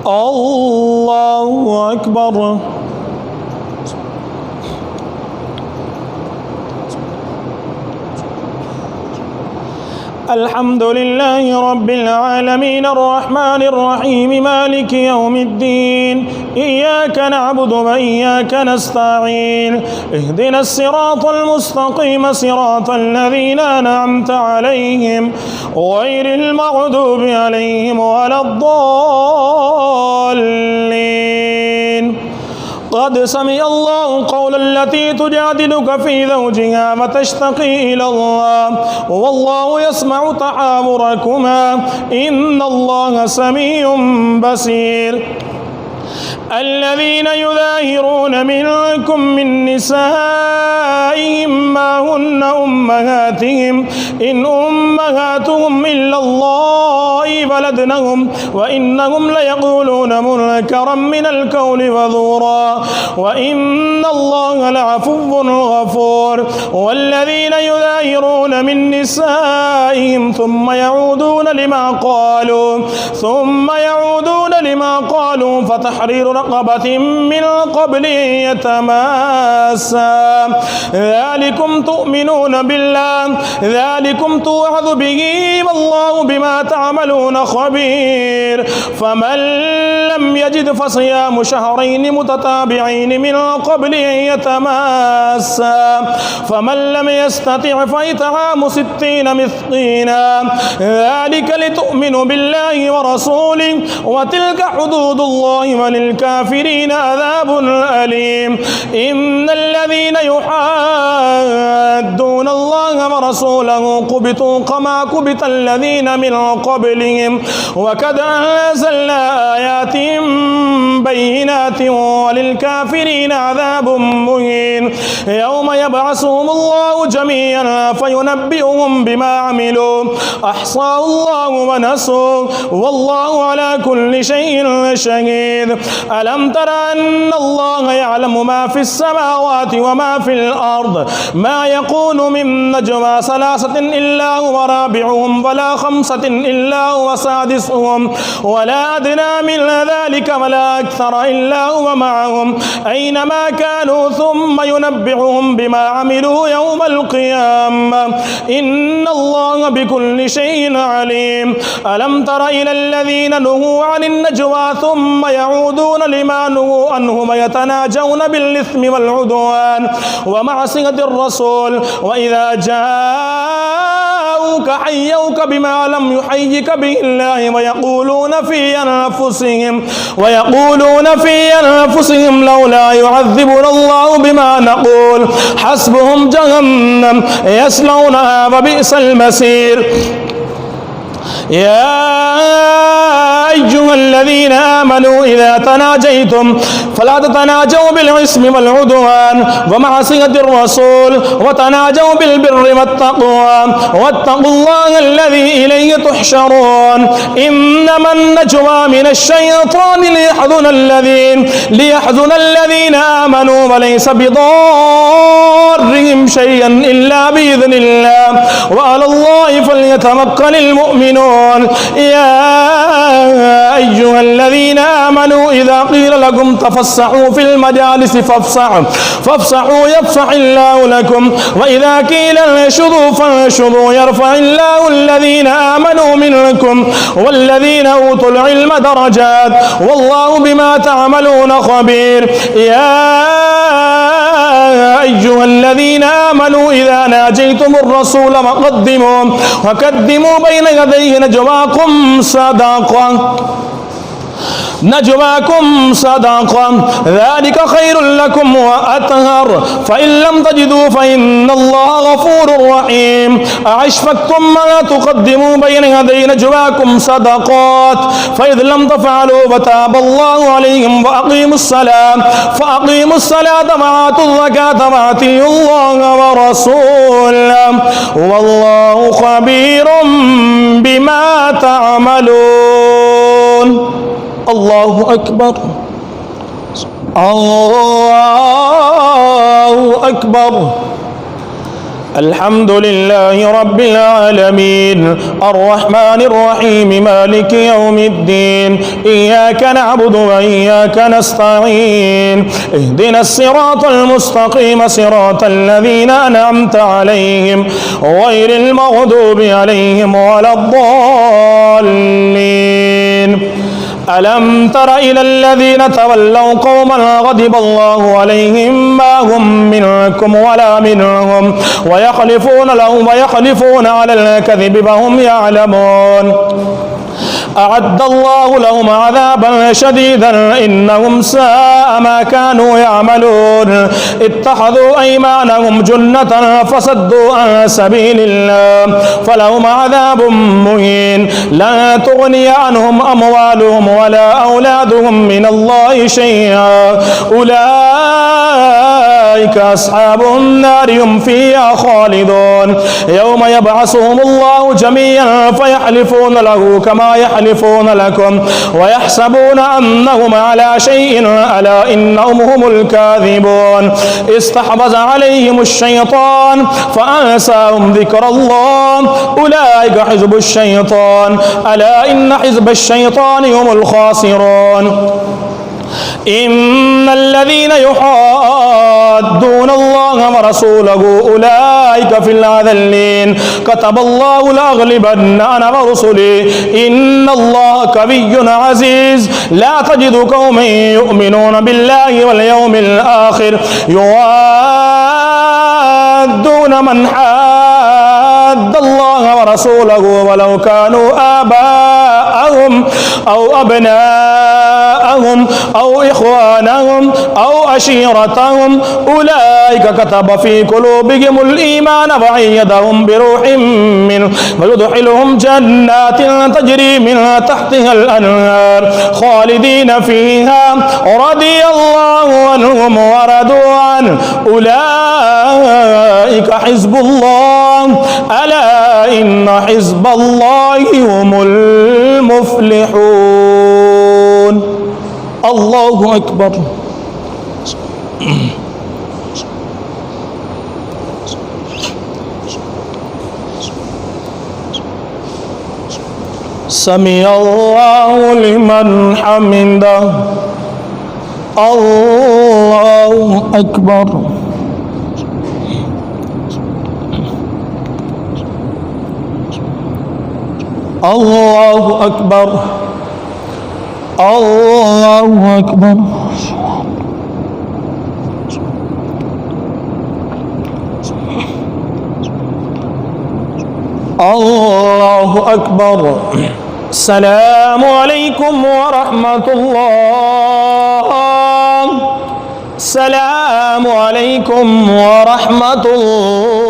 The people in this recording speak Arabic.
الله أكبر. الحمد لله رب العالمين الرحمن الرحيم مالك يوم الدين إياك نعبد وإياك نستعين اهدنا الصراط المستقيم صراط الذين أنعمت عليهم غير المغضوب عليهم ولا الضالين. قد سمع الله قول التي تجادلك في زوجها وتشتكي إلى الله والله يسمع تحاوركما إن الله سميع بصير. الذين يظاهرون منكم من نسائهم ما هن أمهاتهم إن أمهاتهم إلا الله ولدنهم وإنهم ليقولون منكرا من القول وزورا وإن الله لعفو غفور. والذين يظاهرون من نسائهم ثم يعودون لما قالوا فتحرير رقبة من قبل يتماسا ذلكم تؤمنون بالله ذلكم توعظ به والله بما تعملون خبير. فمن لم يجد فصيام شهرين متتابعين من قبل يتماسا فمن لم يستطع فإطعام 60 مسكينا ذلك لتؤمنوا بالله ورسوله وتلك حدود الله وللكافرين عذاب أليم. إن الذين يحادون الله ورسوله كبتوا كما كبت الذين من قبلهم وقد أنزلنا آيات بينات وللكافرين عذاب مهين. يوم يبعثهم الله جميعا فينبئهم بما عملوا أحصاه الله ونسوه والله على كل شيء شهيد. ألم تر أن الله يعلم ما في السماوات وما في الأرض ما يكون من نجوى 3 إلا هو رابعهم ولا 5 إلا هو سادسهم ولا أدنى من ذلك ولا أكثر إلا هو معهم أينما كانوا ثم ينبئهم بما عملوا يوم القيامة إن الله بكل شيء عليم. ألم تر إلى الذين نهوا عن النجوى ثم يعودون لما نهوا عنه ويتناجون بالإثم والعدوان ومعصية الرسول وإذا جاءوك حيوك بما لم يحيك به الله ويقولون في أنفسهم لولا يعذبنا الله بما نقول حسبهم جهنم يصلونها وبئس المصير. يا أيها الذين آمنوا إذا تناجيتم فلا تتناجوا بالإثم والعدوان ومعصية الرسول وتناجوا بالبر والتقوى واتقوا الله الذي إليه تحشرون. إنما النجوى من الشيطان ليحزن الذين آمنوا وليس بضارهم شيئا إلا بإذن الله وعلى الله فليتوكل المؤمنون. يا أيها الذين آمنوا إذا قيل لكم تفسحوا في المجالس فافسحوا يفسح الله لكم وإذا قيل انشزوا فانشزوا يرفع الله الذين آمنوا منكم والذين أوتوا العلم درجات والله بما تعملون خبير. يا أيها الذين آمنوا إذا ناجيتم الرسول وقدموا بين يديه نجواكم صدقا ذلك خير لكم وأطهر فإن لم تجدوا فإن الله غفور رحيم. أأشفقتم ما تقدموا بين يدي نجواكم صدقات فإذ لم تفعلوا فتاب الله عليهم فأقيموا الصلاة وآتوا الزكاة وأطيعوا الله ورسوله والله خبير بما تعملون. الله أكبر الله أكبر الحمد لله رب العالمين الرحمن الرحيم مالك يوم الدين إياك نعبد وإياك نستعين اهدنا الصراط المستقيم صراط الذين أنعمت عليهم غير المغضوب عليهم ولا الضالين ألم تر إلى الذين تولوا قوما غضب الله عليهم ما هم منكم ولا منهم ويحلفون على الكذب وهم يعلمون أعد الله لهم عذابا شديدا إنهم ساء ما كانوا يعملون اتخذوا أيمانهم جنة فصدوا عن سبيل الله فلهم عذاب مهين لا تغني عنهم أموالهم ولا أولادهم من الله شيئا أولئك أصحاب النار هم فيها خالدون يوم يبعثهم الله جميعا فيحلفون له كما يحلفون لكم ويحسبون أنهم على شيء ألا إنهم هم الكاذبون استحوذ عليهم الشيطان فأنساهم ذكر الله أولئك حزب الشيطان ألا إن حزب الشيطان هم الخاسرون إن الذين يحادون الله ورسوله أولئك في الأذلين كتب الله لأغلبن أنا ورسلي إن الله قوي عزيز لا تجد قوما يؤمنون بالله واليوم الآخر يوادون من حاد الله ورسوله ولو كانوا آباءهم أو أبناءهم أو إخوانهم أو عشيرتهم أولئك كتب في قلوبهم الإيمان وأيدهم بروح منه ويدخلهم جنات تجري من تحتها الأنهار خالدين فيها رضي الله عنهم ورضوا عنه أولئك حزب الله ألا إن حزب الله هم المفلحون الله أكبر سمع الله لمن حمده الله أكبر الله أكبر الله أكبر الله أكبر السلام عليكم ورحمة الله السلام عليكم ورحمة الله